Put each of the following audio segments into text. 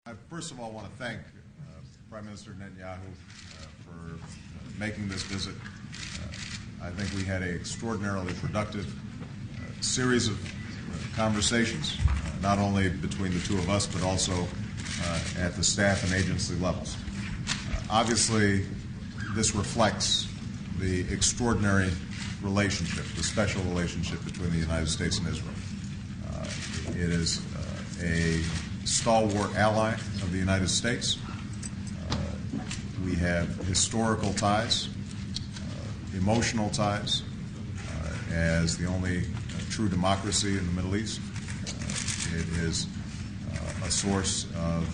I first of all want to thank Prime Minister Netanyahu for making this visit. I think we had an extraordinarily productive series of conversations, not only between the two of us, but also at the staff and agency levels. Obviously, this reflects the extraordinary relationship, the special relationship between the United States and Israel. It is a stalwart ally of the United States. We have historical ties, emotional ties, as the only true democracy in the Middle East. It is a source of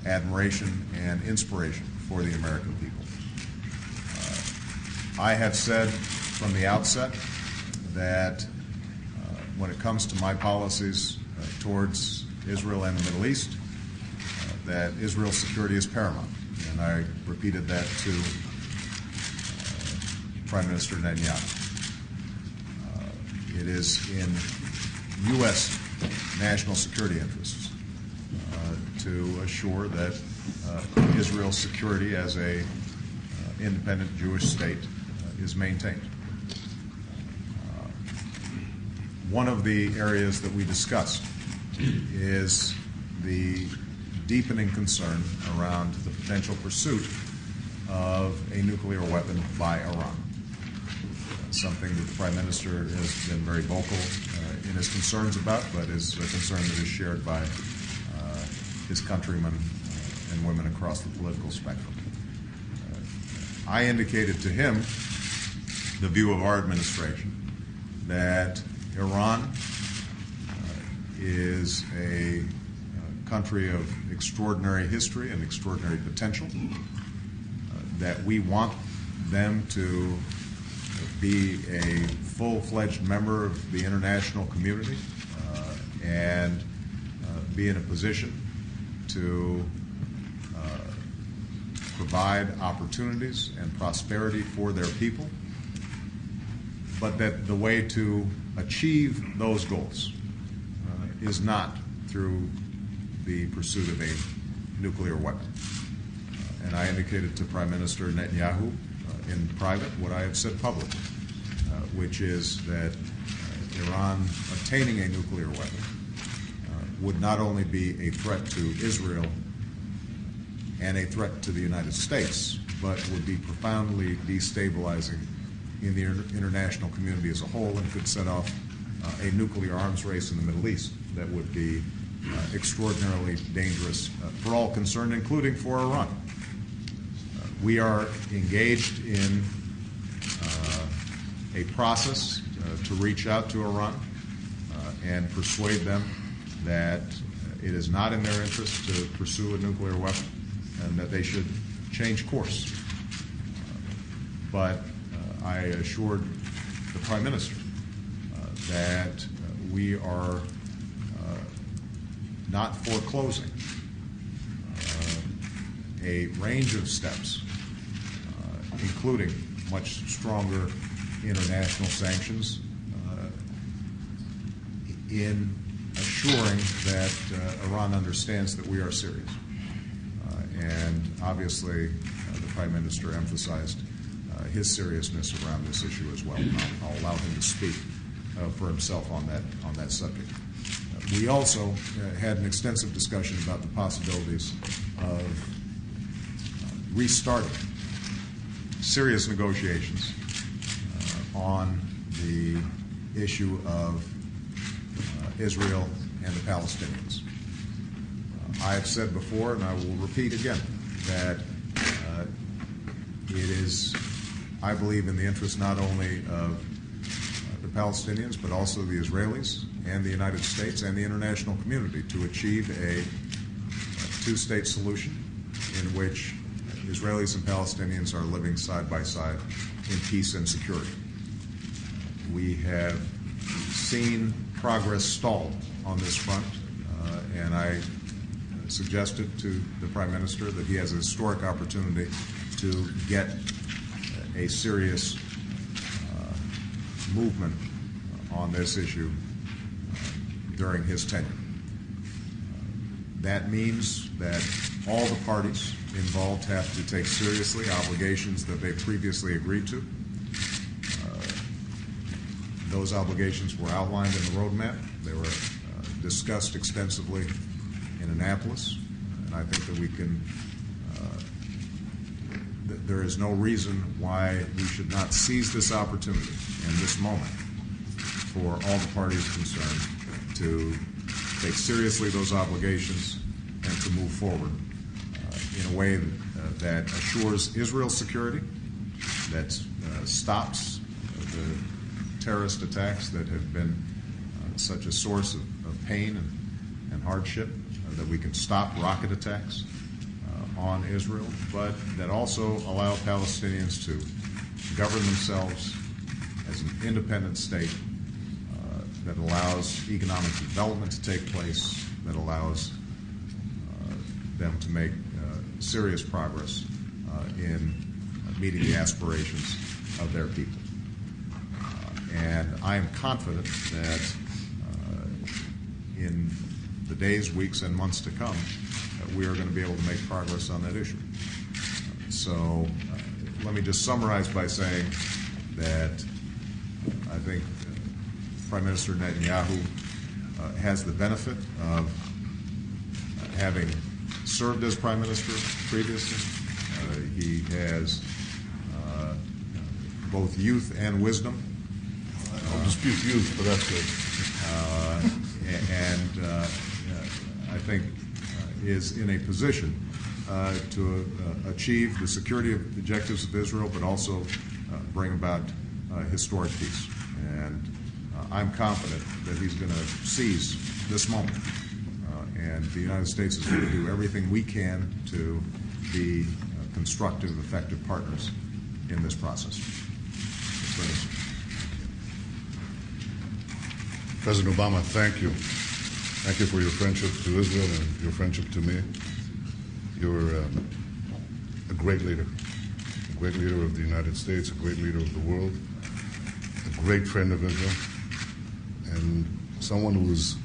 admiration and inspiration for the American people. I have said from the outset that when it comes to my policies towards Israel and the Middle East, that Israel's security is paramount. And I repeated that to Prime Minister Netanyahu. It is in U.S. national security interests to assure that Israel's security as a independent Jewish state is maintained. One of the areas that we discussed is the deepening concern around the potential pursuit of a nuclear weapon by Iran. Something that the Prime Minister has been very vocal in his concerns about, but is a concern that is shared by his countrymen and women across the political spectrum. I indicated to him the view of our administration that Iran is a country of extraordinary history and extraordinary potential, that we want them to be a full-fledged member of the international community and be in a position to provide opportunities and prosperity for their people, but that the way to achieve those goals is not through the pursuit of a nuclear weapon. And I indicated to Prime Minister Netanyahu in private what I have said publicly, which is that Iran obtaining a nuclear weapon would not only be a threat to Israel and a threat to the United States, but would be profoundly destabilizing in the international community as a whole and could set off a nuclear arms race in the Middle East that would be extraordinarily dangerous for all concerned, including for Iran. We are engaged in a process to reach out to Iran and persuade them that it is not in their interest to pursue a nuclear weapon and that they should change course. But I assured the Prime Minister that we are not foreclosing a range of steps, including much stronger international sanctions, in assuring that Iran understands that we are serious. And obviously, the Prime Minister emphasized his seriousness around this issue as well. I'll allow him to speak for himself on that subject. We also had an extensive discussion about the possibilities of restarting serious negotiations on the issue of Israel and the Palestinians. I have said before, and I will repeat again, that it is, I believe, in the interest not only of the Palestinians, but also the Israelis and the United States and the international community to achieve a two-state solution in which Israelis and Palestinians are living side by side in peace and security. We have seen progress stalled on this front, and I suggested to the Prime Minister that he has a historic opportunity to get a serious movement on this issue during his tenure. That means that all the parties involved have to take seriously obligations that they previously agreed to. Those obligations were outlined in the roadmap. They were discussed extensively in Annapolis, and I think that we can. There is no reason why we should not seize this opportunity and this moment for all the parties concerned to take seriously those obligations and to move forward in a way that assures Israel's security, that stops the terrorist attacks that have been such a source of pain and hardship, that we can stop rocket attacks on Israel, but that also allow Palestinians to govern themselves as an independent state that allows economic development to take place, that allows them to make serious progress in meeting the aspirations of their people. And I am confident that in the days, weeks, and months to come, we are going to be able to make progress on that issue. So let me just summarize by saying that I think Prime Minister Netanyahu has the benefit of having served as Prime Minister previously. He has both youth and wisdom. I'll dispute youth, but that's good. And I think is in a position to achieve the security objectives of Israel, but also bring about historic peace. And I'm confident that he's going to seize this moment. And the United States is going to do everything we can to be constructive, effective partners in this process. President Obama, thank you. Thank you for your friendship to Israel and your friendship to me. You're a great leader of the United States, a great leader of the world, a great friend of Israel, and someone who is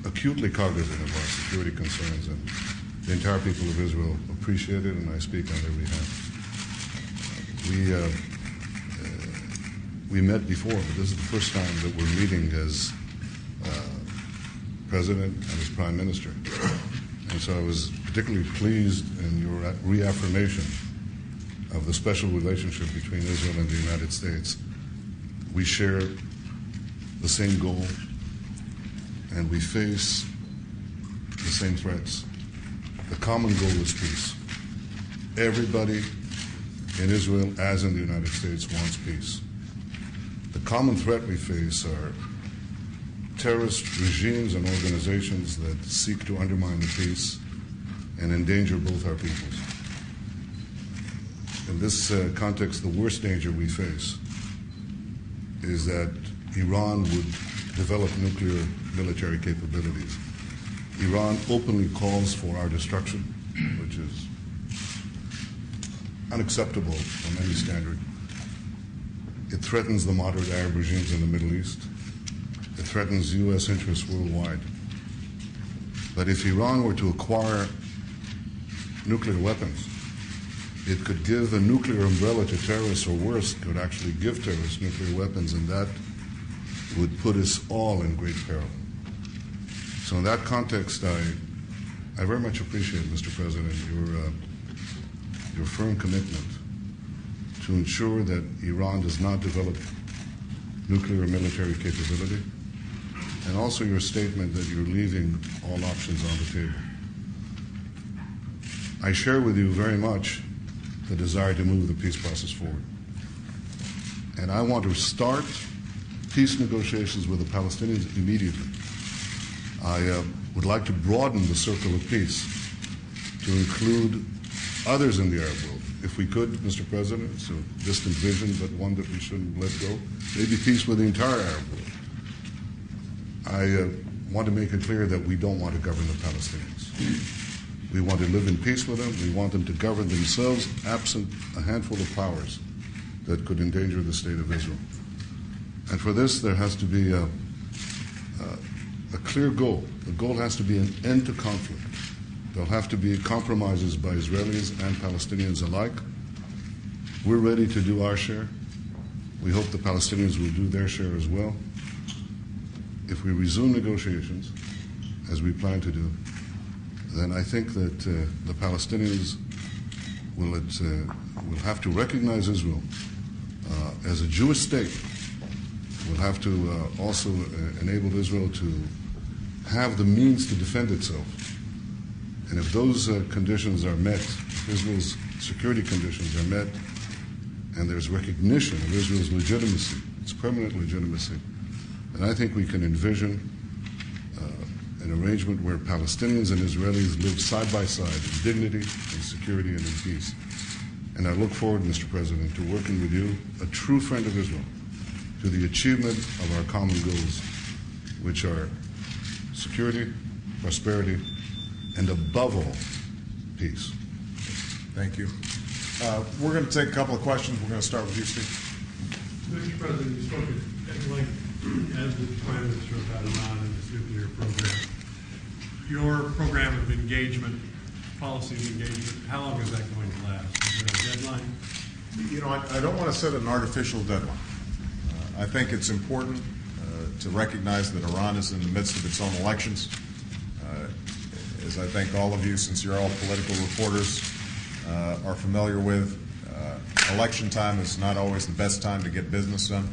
acutely cognizant of our security concerns, and the entire people of Israel appreciate it, and I speak on their behalf. We met before, but this is the first time that we're meeting as President and as Prime Minister. And so I was particularly pleased in your reaffirmation of the special relationship between Israel and the United States. We share the same goal, and we face the same threats. The common goal is peace. Everybody in Israel, as in the United States, wants peace. The common threat we face are terrorist regimes and organizations that seek to undermine the peace and endanger both our peoples. In this context, the worst danger we face is that Iran would develop nuclear military capabilities. Iran openly calls for our destruction, which is unacceptable from any standard. It threatens the moderate Arab regimes in the Middle East. It threatens U.S. interests worldwide. But if Iran were to acquire nuclear weapons, it could give a nuclear umbrella to terrorists, or worse, could actually give terrorists nuclear weapons, and that would put us all in great peril. So in that context, I very much appreciate, Mr. President, your firm commitment to ensure that Iran does not develop nuclear military capability, and also your statement that you're leaving all options on the table. I share with you very much the desire to move the peace process forward. And I want to start peace negotiations with the Palestinians immediately. I would like to broaden the circle of peace to include others in the Arab world. If we could, Mr. President, it's a distant vision, but one that we shouldn't let go, maybe peace with the entire Arab world. I want to make it clear that we don't want to govern the Palestinians. We want to live in peace with them. We want them to govern themselves, absent a handful of powers that could endanger the state of Israel. And for this, there has to be a a clear goal. The goal has to be an end to conflict. There'll have to be compromises by Israelis and Palestinians alike. We're ready to do our share. We hope the Palestinians will do their share as well. If we resume negotiations, as we plan to do, then I think that the Palestinians will have to recognize Israel as a Jewish state. We'll have to also enable Israel to have the means to defend itself. And if those conditions are met, if Israel's security conditions are met, and there's recognition of Israel's legitimacy, its permanent legitimacy, then I think we can envision an arrangement where Palestinians and Israelis live side by side in dignity, in security, and in peace. And I look forward, Mr. President, to working with you, a true friend of Israel, to the achievement of our common goals, which are security, prosperity, and above all, peace. Thank you. We're going to take a couple of questions. We're going to start with you, Steve. Mr. President, you spoke at length as the Prime Minister about Iran and its nuclear program. Your program of engagement, policy of engagement, how long is that going to last? Is there a deadline? You know, I don't want to set an artificial deadline. I think it's important to recognize that Iran is in the midst of its own elections. As I think all of you, since you're all political reporters, are familiar with, election time is not always the best time to get business done.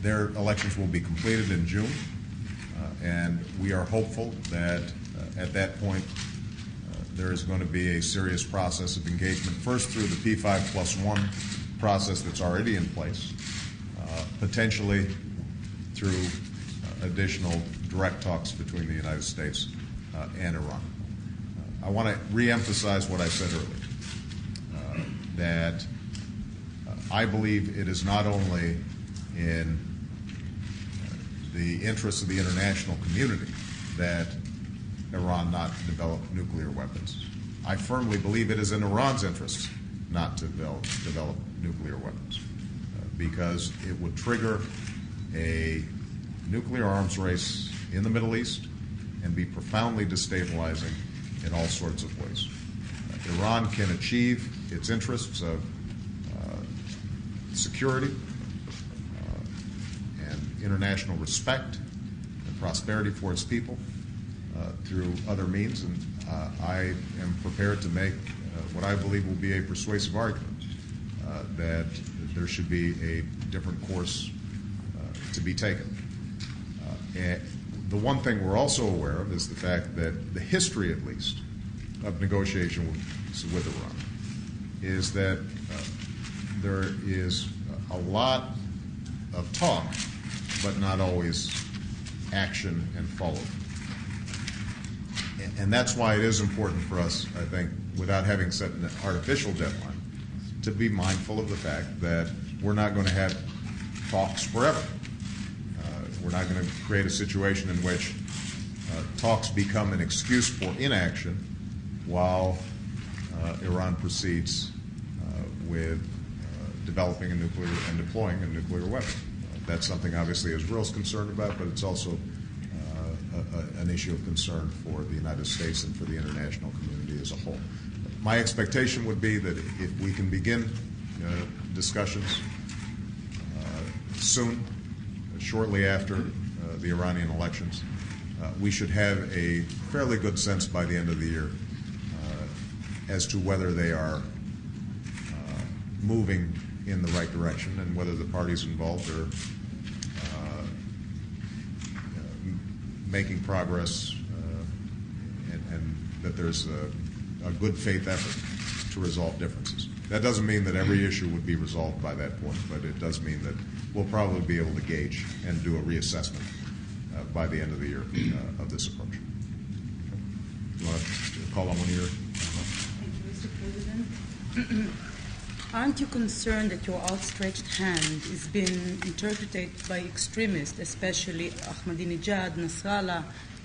Their elections will be completed in June, and we are hopeful that at that point there is going to be a serious process of engagement, first through the P5+1 process that's already in place, potentially through additional direct talks between the United States and Iran. I want to reemphasize what I said earlier, that I believe it is not only in the interests of the international community that Iran not develop nuclear weapons. I firmly believe it is in Iran's interests not to develop nuclear weapons because it would trigger a nuclear arms race in the Middle East and be profoundly destabilizing in all sorts of ways. Iran can achieve its interests of security and international respect and prosperity for its people through other means, and I am prepared to make what I believe will be a persuasive argument that there should be a different course to be taken. And the one thing we're also aware of is the fact that the history, at least, of negotiation with Iran is that there is a lot of talk, but not always action and follow. And that's why it is important for us, I think, without having set an artificial deadline, to be mindful of the fact that we're not going to have talks forever. We're not going to create a situation in which talks become an excuse for inaction while Iran proceeds with developing a nuclear and deploying a nuclear weapon. That's something obviously Israel's concerned about, but it's also an issue of concern for the United States and for the international community as a whole. My expectation would be that if we can begin discussions soon, shortly after the Iranian elections, we should have a fairly good sense by the end of the year as to whether they are moving in the right direction and whether the parties involved are making progress and that there's a good faith effort to resolve differences. That doesn't mean that every issue would be resolved by that point, but it does mean that we'll probably be able to gauge and do a reassessment by the end of the year of this approach. You want to call on one of your? Thank you, Mr. President. Aren't you concerned that your outstretched hand is being interpreted by extremists, especially Ahmadinejad, Nasrallah,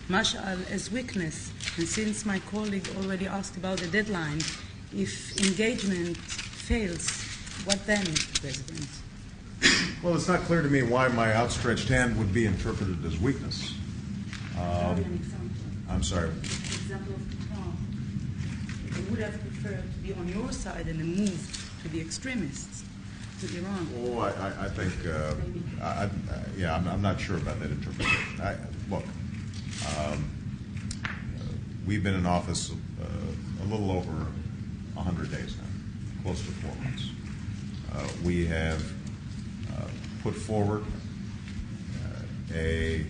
Mash'al, as weakness? And since my colleague already asked about the deadline, if engagement fails, what then, President? Well, it's not clear to me why my outstretched hand would be interpreted as weakness. An example. I'm sorry. Example of Trump. They would have preferred to be on your side and then moved to the extremists, to Iran. Oh, I think, I'm not sure about that interpretation. Look, we've been in office a little over 100 days now, close to 4 months. We have put forward a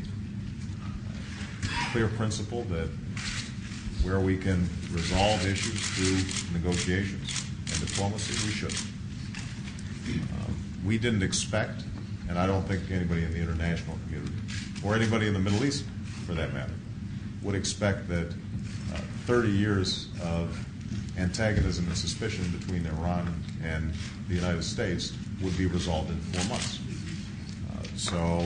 clear principle that where we can resolve issues through negotiations and diplomacy, we should. We didn't expect, and I don't think anybody in the international community, or anybody in the Middle East for that matter, would expect that 30 years of antagonism and suspicion between Iran and the United States would be resolved in 4 months. So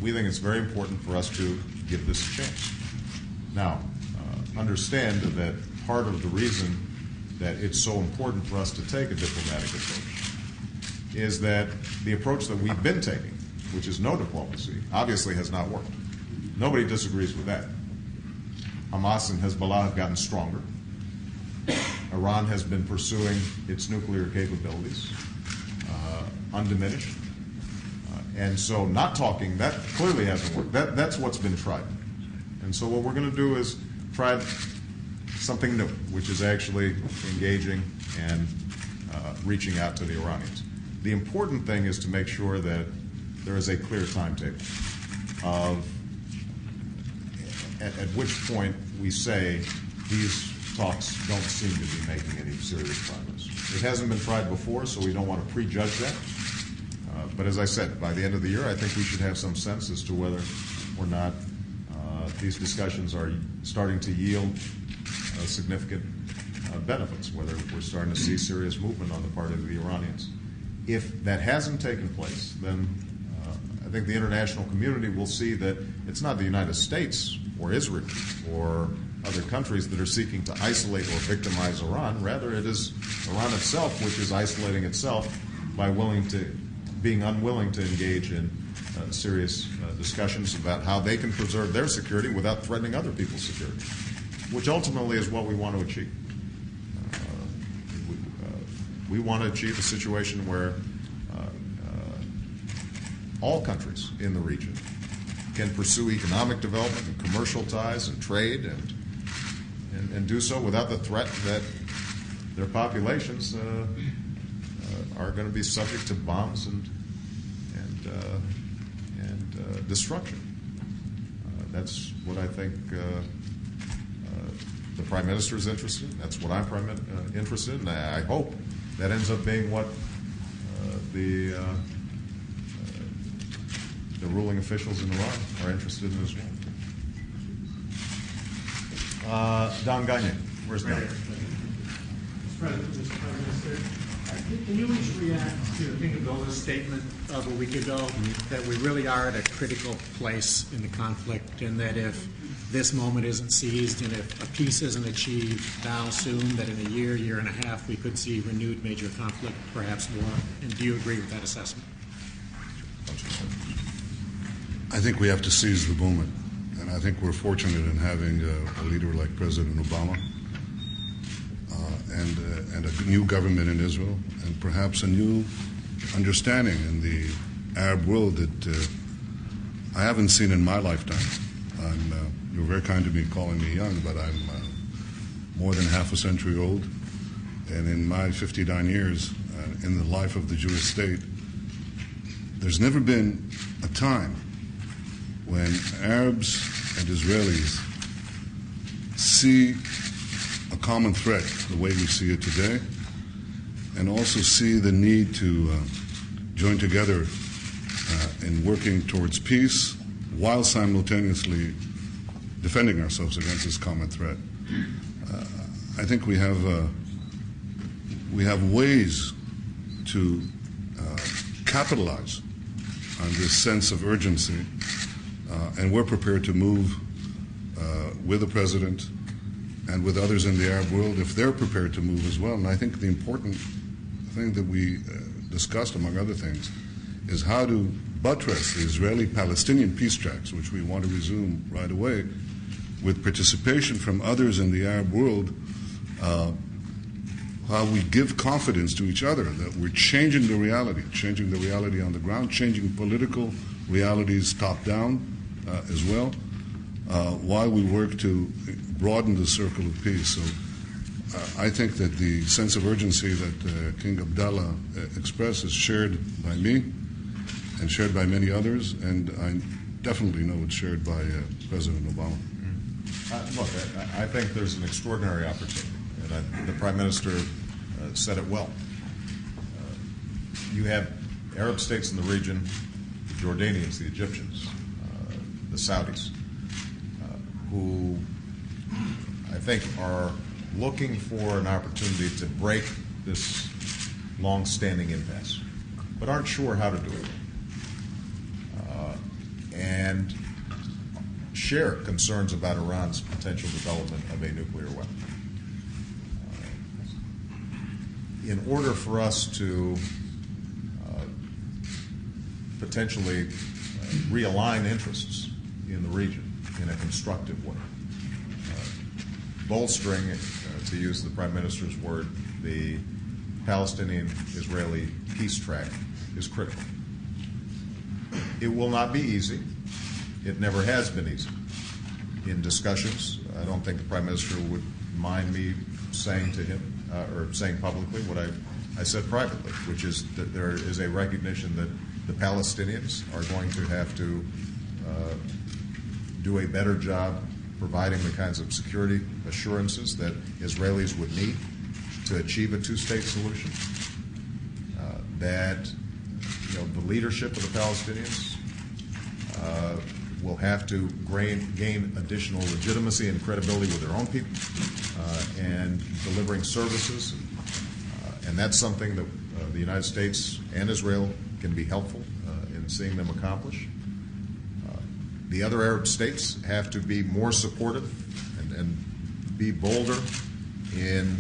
we think it's very important for us to give this a chance. Now, understand that part of the reason that it's so important for us to take a diplomatic approach is that the approach that we've been taking, which is no diplomacy, obviously has not worked. Nobody disagrees with that. Hamas and Hezbollah have gotten stronger. Iran has been pursuing its nuclear capabilities undiminished. And so not talking, that clearly hasn't worked. That's what's been tried. And so what we're going to do is try something new, which is actually engaging and reaching out to the Iranians. The important thing is to make sure that there is a clear timetable of at which point we say these talks don't seem to be making any serious progress. It hasn't been tried before, so we don't want to prejudge that. But as I said, by the end of the year, I think we should have some sense as to whether or not these discussions are starting to yield significant benefits, whether we're starting to see serious movement on the part of the Iranians. If that hasn't taken place, then I think the international community will see that it's not the United States or Israel or other countries that are seeking to isolate or victimize Iran. Rather, it is Iran itself which is isolating itself by being unwilling to engage in serious discussions about how they can preserve their security without threatening other people's security, which ultimately is what we want to achieve. We want to achieve a situation where all countries in the region can pursue economic development and commercial ties and trade and do so without the threat that their populations are going to be subject to bombs and destruction. That's what I think the Prime Minister is interested in. That's what I'm interested in. I hope that ends up being what the ruling officials in Iran are interested in as well. Don Gagne. Where's Don? Mr. Prime Minister, can you each react to King Abdullah's statement of a week ago that we really are at a critical place in the conflict, and that if this moment isn't seized and if a peace isn't achieved now soon, that in a year and a half, we could see renewed major conflict, perhaps war? And do you agree with that assessment? I think we have to seize the moment, and I think we're fortunate in having a leader like President Obama and a new government in Israel, and perhaps a new understanding in the Arab world that I haven't seen in my lifetime. You're very kind to me calling me young, but I'm more than half a century old, and in my 59 years in the life of the Jewish state, there's never been a time when Arabs and Israelis see a common threat the way we see it today, and also see the need to join together in working towards peace while simultaneously defending ourselves against this common threat. I think we have ways to capitalize on this sense of urgency, and we're prepared to move with the President and with others in the Arab world if they're prepared to move as well. And I think the important thing that we discussed, among other things, is how to buttress the Israeli-Palestinian peace tracks, which we want to resume right away, with participation from others in the Arab world, how we give confidence to each other that we're changing the reality on the ground, changing political realities top-down as well, while we work to broaden the circle of peace. So I think that the sense of urgency that King Abdallah expressed is shared by me and shared by many others, and I definitely know it's shared by President Obama. Look, I think there's an extraordinary opportunity, and the Prime Minister said it well. You have Arab states in the region, the Jordanians, the Egyptians, the Saudis, who I think are looking for an opportunity to break this long-standing impasse, but aren't sure how to do it, and share concerns about Iran's potential development of a nuclear weapon. In order for us to potentially realign interests in the region in a constructive way, bolstering, to use the Prime Minister's word, the Palestinian-Israeli peace track is critical. It will not be easy. It never has been easy. In discussions, I don't think the Prime Minister would mind me saying to him, or saying publicly what I said privately, which is that there is a recognition that the Palestinians are going to have to do a better job providing the kinds of security assurances that Israelis would need to achieve a two-state solution. That the leadership of the Palestinians will have to gain additional legitimacy and credibility with their own people and delivering services. And that's something that the United States and Israel can be helpful in seeing them accomplish. The other Arab states have to be more supportive and be bolder in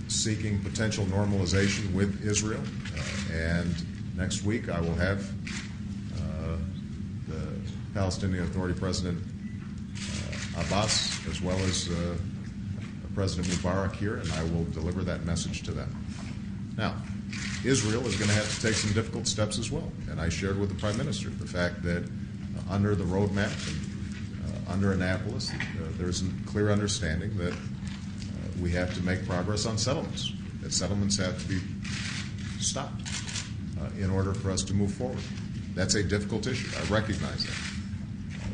seeking potential normalization with Israel. And next week I will have the Palestinian Authority President Abbas as well as President Mubarak here, and I will deliver that message to them. Now, Israel is going to have to take some difficult steps as well, and I shared with the Prime Minister the fact that under the roadmap and under Annapolis, there's a clear understanding that we have to make progress on settlements, that settlements have to be stopped in order for us to move forward. That's a difficult issue. I recognize that.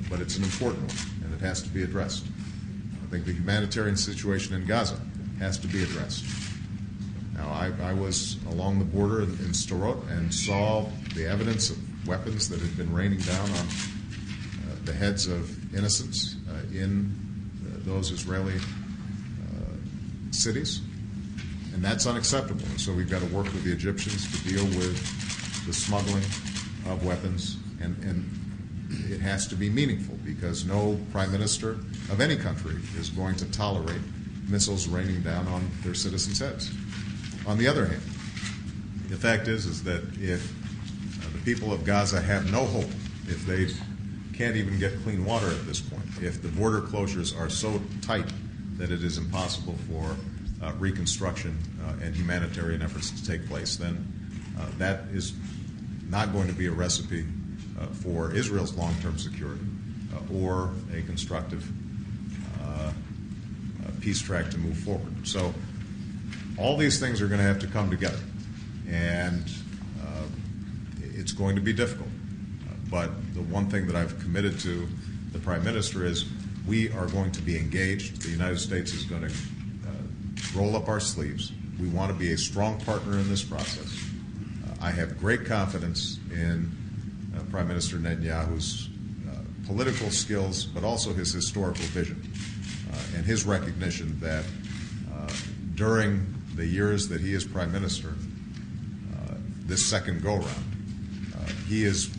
But it's an important one, and it has to be addressed. I think the humanitarian situation in Gaza has to be addressed. Now, I was along the border in Sderot and saw the evidence of weapons that had been raining down on the heads of innocents in those Israeli cities, and that's unacceptable. And so we've got to work with the Egyptians to deal with the smuggling of weapons, and it has to be meaningful because no prime minister of any country is going to tolerate missiles raining down on their citizens' heads. On the other hand, the fact is that if the people of Gaza have no hope, if they can't even get clean water at this point, if the border closures are so tight that it is impossible for reconstruction and humanitarian efforts to take place, then that is not going to be a recipe for Israel's long-term security or a constructive peace track to move forward. So all these things are going to have to come together, and it's going to be difficult. But the one thing that I've committed to the Prime Minister is we are going to be engaged. The United States is going to roll up our sleeves. We want to be a strong partner in this process. I have great confidence in Prime Minister Netanyahu's political skills, but also his historical vision and his recognition that during the years that he is Prime Minister, this second go-round, he is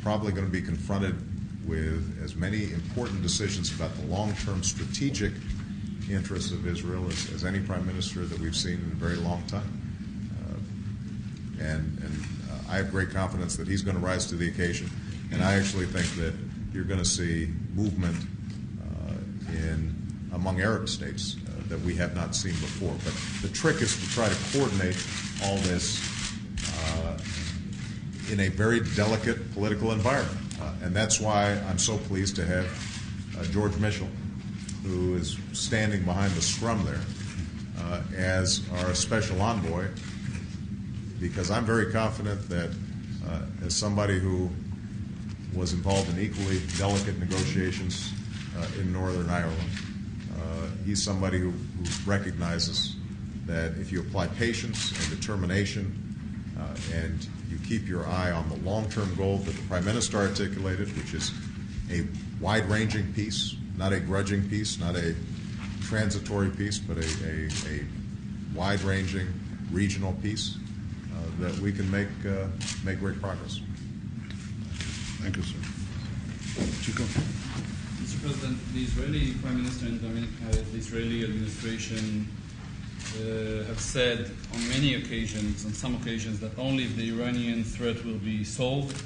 probably going to be confronted with as many important decisions about the long-term strategic interests of Israel as any prime minister that we've seen in a very long time. and I have great confidence that he's going to rise to the occasion. And I actually think that you're going to see movement among Arab states that we have not seen before. But the trick is to try to coordinate all this in a very delicate political environment. And that's why I'm so pleased to have George Mitchell, who is standing behind the scrum there, as our special envoy, because I'm very confident that as somebody who was involved in equally delicate negotiations in Northern Ireland, he's somebody who recognizes that if you apply patience and determination and you keep your eye on the long-term goal that the Prime Minister articulated, which is a wide-ranging peace, not a grudging peace, not a transitory peace, but a wide-ranging regional peace, that we can make great progress. Thank you, sir. Chico? Mr. President, the Israeli Prime Minister and the Israeli administration have said on many occasions, on some occasions, that only if the Iranian threat will be solved,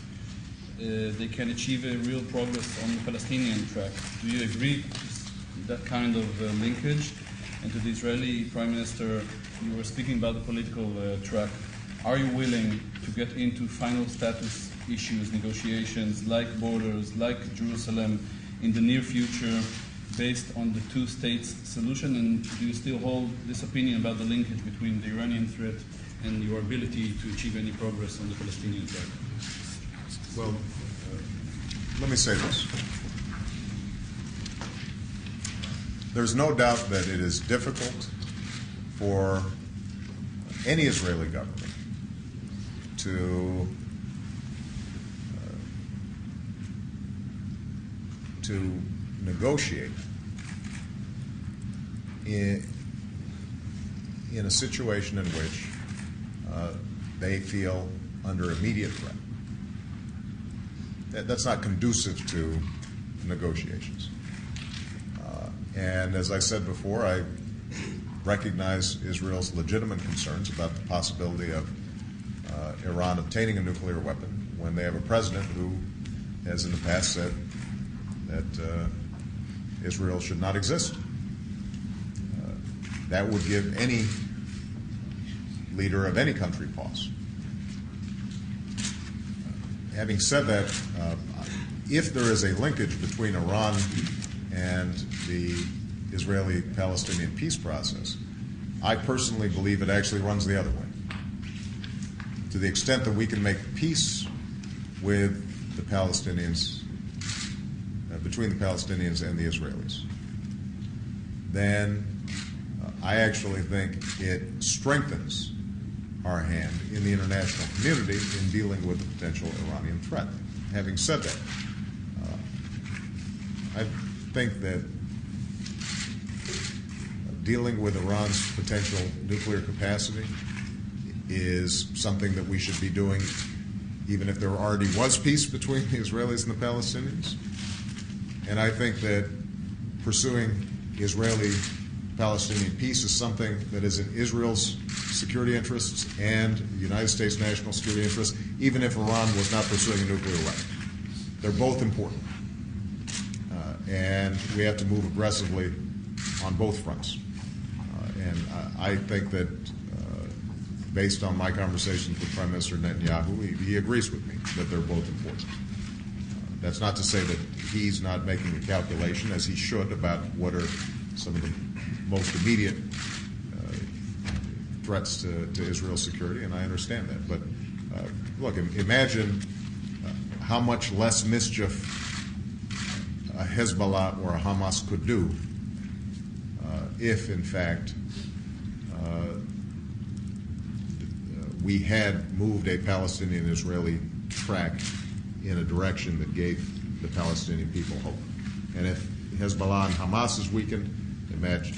they can achieve a real progress on the Palestinian track. Do you agree with that kind of linkage? And to the Israeli Prime Minister, you were speaking about the political track. Are you willing to get into final status issues, negotiations, like borders, like Jerusalem, in the near future, based on the two states solution? And do you still hold this opinion about the linkage between the Iranian threat and your ability to achieve any progress on the Palestinian track? Well, let me say this. There's no doubt that it is difficult for any Israeli government to negotiate in a situation in which they feel under immediate threat. That's not conducive to negotiations. And as I said before, I recognize Israel's legitimate concerns about the possibility of Iran obtaining a nuclear weapon when they have a president who has in the past said that Israel should not exist. That would give any leader of any country pause. Having said that, if there is a linkage between Iran and the Israeli-Palestinian peace process, I personally believe it actually runs the other way. To the extent that we can make peace with the Palestinians, between the Palestinians and the Israelis, then I actually think it strengthens our hand in the international community in dealing with the potential Iranian threat. Having said that, I think that dealing with Iran's potential nuclear capacity is something that we should be doing even if there already was peace between the Israelis and the Palestinians. And I think that pursuing Israeli-Palestinian peace is something that is in Israel's security interests and the United States national security interests, even if Iran was not pursuing a nuclear weapon. They're both important. And we have to move aggressively on both fronts. And I think that based on my conversations with Prime Minister Netanyahu, he agrees with me that they're both important. That's not to say that he's not making a calculation, as he should, about what are some of the most immediate threats to Israel's security, and I understand that. But look, imagine how much less mischief a Hezbollah or a Hamas could do if, in fact, we had moved a Palestinian-Israeli track in a direction that gave the Palestinian people hope. And if Hezbollah and Hamas is weakened, imagine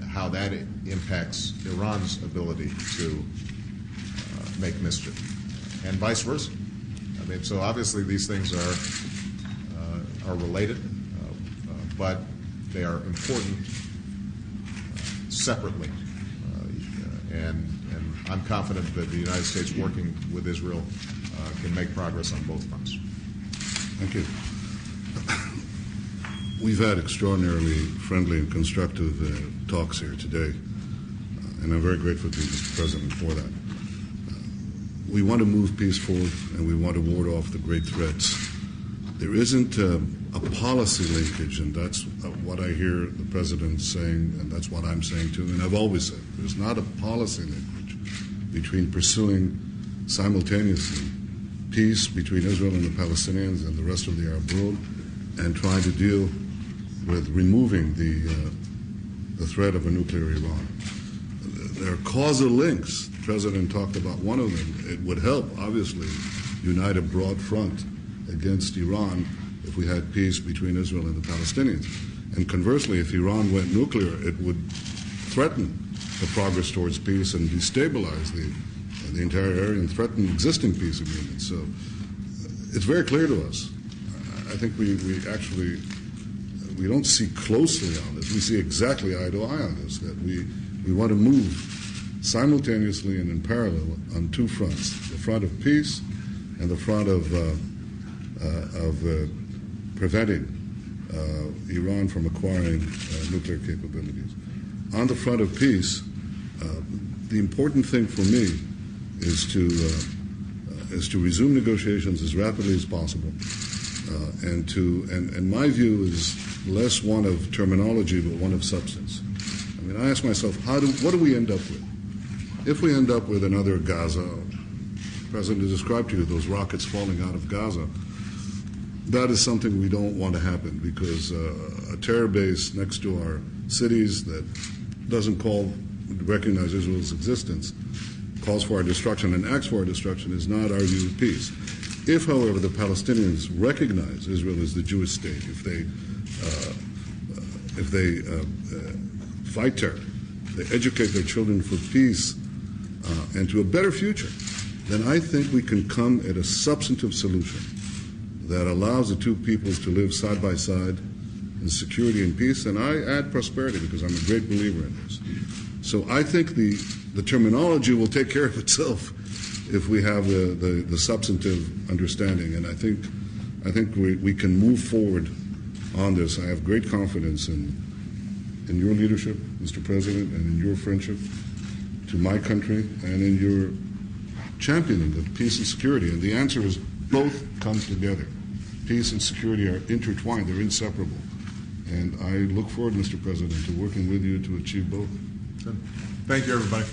how that impacts Iran's ability to make mischief, and vice versa. I mean, so obviously these things are related, but they are important separately. And I'm confident that the United States, working with Israel, can make progress on both fronts. Thank you. We've had extraordinarily friendly and constructive talks here today, and I'm very grateful to you, Mr. President, for that. We want to move peace forward, and we want to ward off the great threats. There isn't a policy linkage, and that's what I hear the President saying, and that's what I'm saying too, and I've always said. There's not a policy linkage between pursuing simultaneously peace between Israel and the Palestinians and the rest of the Arab world, and trying to deal with removing the threat of a nuclear Iran. There are causal links. The President talked about one of them. It would help, obviously, unite a broad front against Iran if we had peace between Israel and the Palestinians. And conversely, if Iran went nuclear, it would threaten the progress towards peace and destabilize the entire area and threaten existing peace agreements. So it's very clear to us. I think we don't see closely on this. We see exactly eye to eye on this, that we want to move simultaneously and in parallel on two fronts, the front of peace and the front of preventing Iran from acquiring nuclear capabilities. On the front of peace, the important thing for me is to resume negotiations as rapidly as possible, and my view is less one of terminology but one of substance. I mean, I ask myself, what do we end up with? If we end up with another Gaza, the President has described to you those rockets falling out of Gaza, that is something we don't want to happen, because a terror base next to our cities that doesn't recognize Israel's existence, calls for our destruction and acts for our destruction, is not our view of peace. If, however, the Palestinians recognize Israel as the Jewish state, if they fight terror, if they educate their children for peace and to a better future, then I think we can come at a substantive solution that allows the two peoples to live side by side in security and peace, and I add prosperity, because I'm a great believer in this. So I think the terminology will take care of itself if we have the substantive understanding, and I think we can move forward on this. I have great confidence in your leadership, Mr. President, and in your friendship to my country, and in your championing of peace and security. And the answer is both come together. Peace and security are intertwined, they're inseparable. And I look forward, Mr. President, to working with you to achieve both. Thank you, everybody.